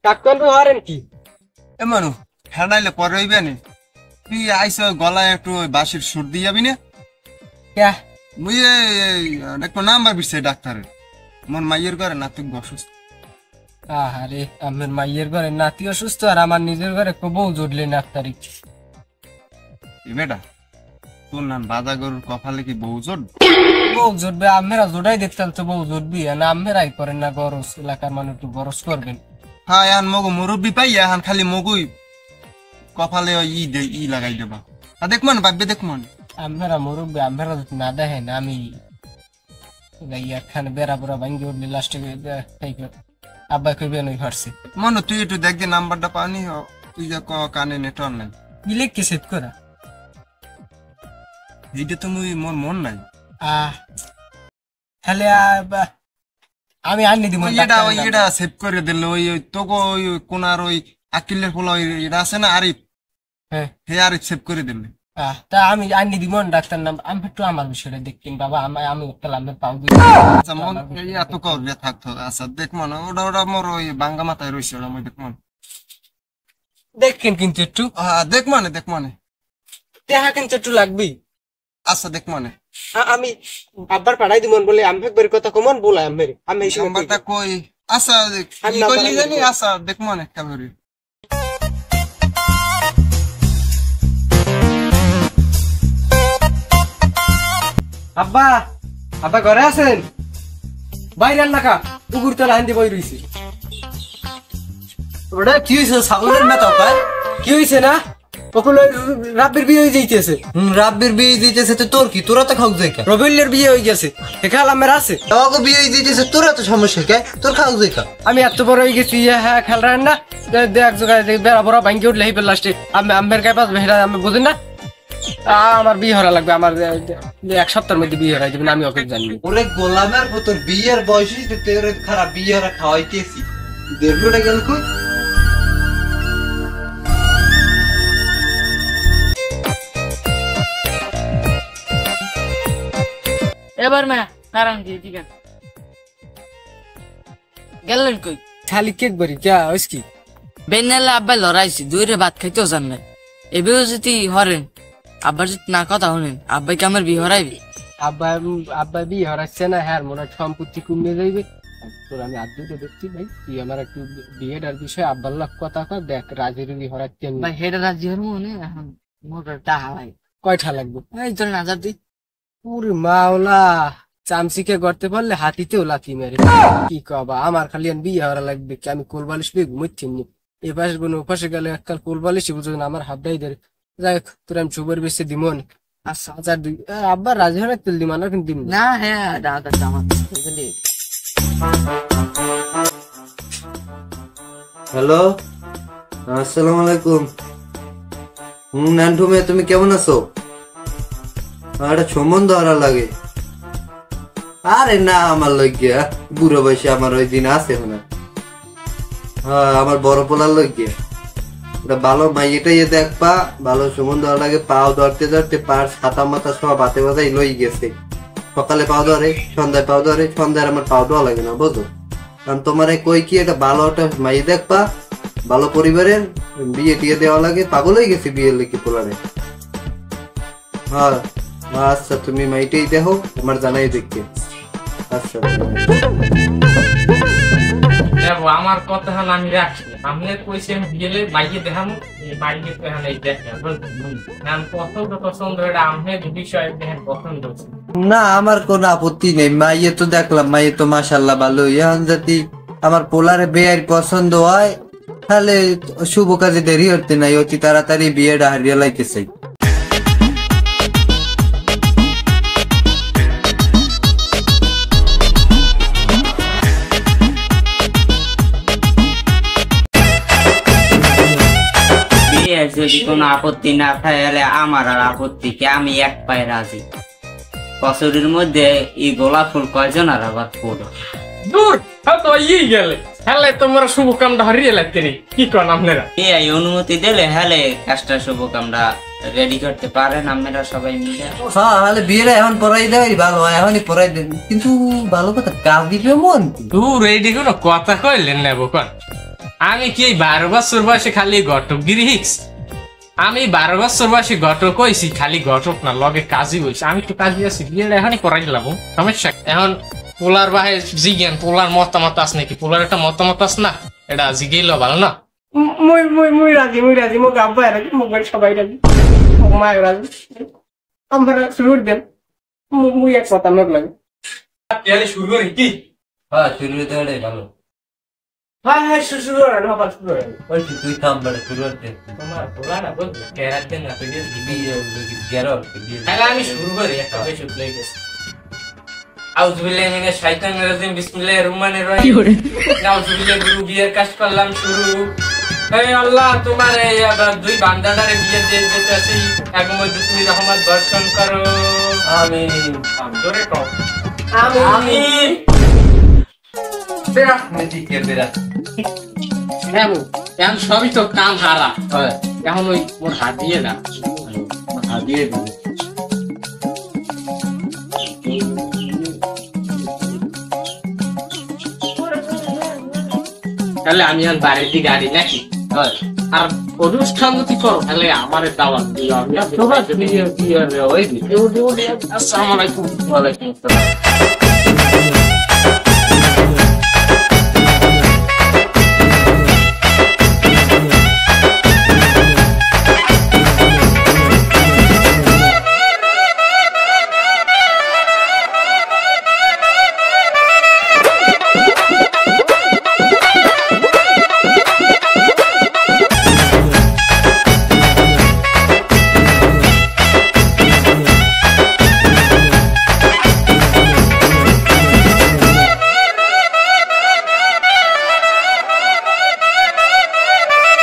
Doctor হারেন কি এমনু হেডাইলে পরে হইবে নি তুই আইস গলায় একটু বাঁশির সুর দিয়ে যাবি না ক্যা মুই একটু নাম্বার দিছে ডাক্তারের মন মাইয়ের করে নাতি অসুস্থ আরে আমার মাইয়ের ঘরে নাতি অসুস্থ আর আমার নিজের ঘরে বউ জুটলে ডাক্তারি বেটা তোর নাম বাজা গরুর কপালে কি বউ জোট বউ জুটবে আমরা জোটাই দেখতাম তো বউ জুটবি না আমরাই করেন না গরজ এলাকার মানুষ একটু গরজ করবেন হ্যাঁ এখন মগু মুরব্বী পাই এখন খালি মগুই কপালে ই লাগাই দেবা দেখ মন ভাববে দেখ মন আমরা মুরব্বী আমরা না দেখেন আমি ইয়াখানে বেড়া বুড়া ভাঙ্গি উঠলে লাস্টে আব্বা কইবেন ওই হারছে মন তুই একটু দেখ যে নাম্বারটা পানি তুই যে কানে নেটওয়ার্ক নাই ইলেক কে সেট করা এইটা তো মুই মোর মন নাই তাহলে আমি আনি দিব এটা সেভ করে দিল ওই তোকে ওই কোনার ওই আকিলের পোলা ওই এটা আছে না আরিফ হ্যাঁ হে আরিফ সেভ করে দিল তা আমি আনি দিব ডাক্তার নাম আমি একটু আমার বিষয়টা দেখতেন বাবা আমি কালামের পাও দিই আচ্ছা মন এত করবে থাকতো আচ্ছা দেখ মন ওটা মোর ওই বাঙ্গা মাথায় রইছে ওটা মই দেখ মন দেখেন কিন্তু একটু দেখ মানে দেখা কিন্তু একটু লাগবে আচ্ছা দেখ মানে আমি আব্বার পাঠাই দিব বলে আমি একবার কথা কমন বলাই আমি এই নাম্বারটা কই আচ্ছা কি কইলি জানি আচ্ছা দেখ মানে কাবরি আব্বা আব্বা ঘরে আছেন বাইরে নাকা পুকুর তলা হান্দি বই রইছি ওটা কি হইছে ছাগলের না তো কি হইছে না ওগুলো রাব্বির বিয়ে হয়ে যাইতেছে রাব্বির বিয়ে দিতেছে তো তোর কি তোরা তো খাও যাই কা রবিলের বিয়ে হয়ে গেছে এখাল আমার আছে তোকে বিয়ে দিতেছে তোরা তো সমস্যা কে তোর খাও যাই কা আমি এত বড় হয়ে গেছি হ্যাঁ খেল রান না দেখ জায়গায় বেড়া বড় ভাঙ্গি উঠলে হেপে লাস্টে আমি আমের গায়ে পাস ভেড়া আমি বুঝি না আমার বিয়ে হরা লাগবে আমার এক সপ্তাহের মধ্যে বিয়ে হয়ে যাবে আমি ওকে জানি ওরে গোলামের তোর বিয়ের বয়সী তোর খারাপ বিয়ে হরা খাওয়াইতেছি দেড়টা গেল কই এবার মা কারণ দিয়ে দিবেন গেলেন কই খালি কেক বরি কে হইস কি বেনালে আব্বা লড়াইছি দূরে ভাত খাইতেও জান না এবেও যদি হরেন আব্বার যদি না কথা হলেন আব্বাইকে আমার বিয়ে হরাইবি আব্বা বিয়ে হরাচ্ছে না হ্যাঁ মনে সম্পত্তি কমে যাইবে তোর আমি আর দুটো দেখছি ভাই তুই আমার একটু বিয়েটার বিষয়ে আব্বার লাখ কথা কর দেখ রাজের বিয়ে হরাচ্ছে ভাই হেডা রাজি হর মনে এখন মোটর টাকা ভাই কয়টা লাগবে এই তোর নাজার দি পুরি মাওলা চামচিকে করতে পারলে হাতিতেও লাথি মেরে কি কবা আমার খালি বিয়ে হওয়া লাগবে কি আমি কোলবালিশ বিয়ে ঘুমাচ্ছি এ পাশে কোনো ওপাশে গেলে এককাল কোলবালিশই বুঝো না আমার হাতটাই ধরে যাই তোর আমি চুবের বেশি দিমন আচ্ছা হাজার দুই আব্বার রাজি হলে তেল দিম না কিন্তু দিম না হ্যাঁ দাদা আমার হ্যালো আসসালামু আলাইকুম নান্টু মেয়ে তুমি কেমন আছো একটা সম্বন্ধ হারা লাগে আরে না আমার লইগিয়া বুড়ো বয়সে আমার ওই দিন আছে না হ্যাঁ আমার বড় পোলার লইগিয়া ভালো মাইয়েটাই দেখবা ভালো সম্বন্ধ হারা লাগে পাও ধরতে ধরতে পার ছাতা মাথা সব হাতে বাতাই লই গেছে সকালে পাও ধরে সন্ধ্যায় পাও ধরে সন্ধ্যায় আমার পাও দেওয়া লাগে না বুঝো কারণ তোমার কই কি একটা ভালো একটা মাইয়ে দেখবা ভালো পরিবারের বিয়ে টিয়ে দেওয়া লাগে পাগল হয়ে গেছে বিয়ের লেগে পোলারে হ্যাঁ আচ্ছা তুমি মাইটাই দেখো আমার জানাই দেখতে আচ্ছা দেখো আমার কথা হল আমি রাখছি আমি কইছি আমি গেলে বাইকে দেখাবো বাইকে দেখানো এই দেখেন পছন্দ এটা আমি বিষয় দেখেন পছন্দ না আমার কোনো আপত্তি নেই মাইয়ে তো দেখলাম মাইয়ে তো মাশাআল্লাহ ভালো এখন যদি আমার পোলারে বিয়ের পছন্দ হয় তাহলে শুভ কাজে দেরি হতে নাই অতি তাড়াতাড়ি বিয়েটা হারিয়ে লাইতেছে যদি কোনো আপত্তি না থাকে আমার আর আপত্তি কি আমি এক পায়ে রাজি বছরের মধ্যে এই গোলাপ ফুল কয়জন আর আবার পড়ো দূর তো ই গেলে হেলে তোমরা শুভ কামটা হারিয়ে লাগতে নি কি কোন আপনারা এই অনুমতি দিলে হেলে কাজটা শুভ কামটা রেডি করতে পারেন আপনারা সবাই মিলে হ্যাঁ তাহলে বিয়েটা এখন পড়াই দেয় ভালো হয় এখনই পড়াই দেন কিন্তু ভালো কথা কাজ দিবে মন দূর রেডি কোনো কথা কইলেন নেব কোন আমি কি 12 বছর বয়সে খালি ঘটকগিরি হিক্স? আমি 12 বছর বয়সে ঘটক হইছি, খালি ঘটক না লগে কাজী হইছি। আমি তো কাজী আছি, বিয়েটা এখনই করাই দিলাম। সমস্যা এখন পোলার বাহে জিজ্ঞান, পোলার মতামত আছে নাকি? পোলার একটা মতামত আছে না, এটা জিগেইলো ভালো না? মুই রাজি মোক আব্বা রাজি মোক সবাই রাজি মোক মা রাজি আমরা শুরু দেন মুই এক কথা মোক লাগে তাহলে শুরু করি কি? হ্যাঁ শুরু করে ভালো। হ্যাঁ শুরু করেন সবার শুরু করেন বলছি তুই থাম বড় শুরু করতে। তোমার পোলারা বল কেরাত দেন না তুই গেরো তাহলে আমি শুরু করি। একটা বেশ উঠলে গেছে। আউযুবিল্লাহি মিনাশ শাইতানির রাজিম, বিসমিল্লাহির রহমানির রহিম। নাউযুবিল্লাহি গুরু বিয়ের কাজ করলাম শুরু। হে আল্লাহ, তোমার এই দুই বান্দাটারে বিয়ে দিয়ে যেতে আছে, এর মধ্যে তুমি রহমত বর্ষণ করো। আমিন। জোরে কও আমিন। বেরা ঠিক আছে বেরা। এখন সবই তো কাম হারা। এখন ওই মোর হাত দিয়ে না, হাত দিয়ে দিবি। তাহলে আমি এখন বাড়ির দিকে গাড়ি নাকি? আর অনুষ্ঠান যদি করো তাহলে আমার দাওয়াত দিও। আমি আসসালামু আলাইকুম। ওয়ালাইকুম আসসালাম।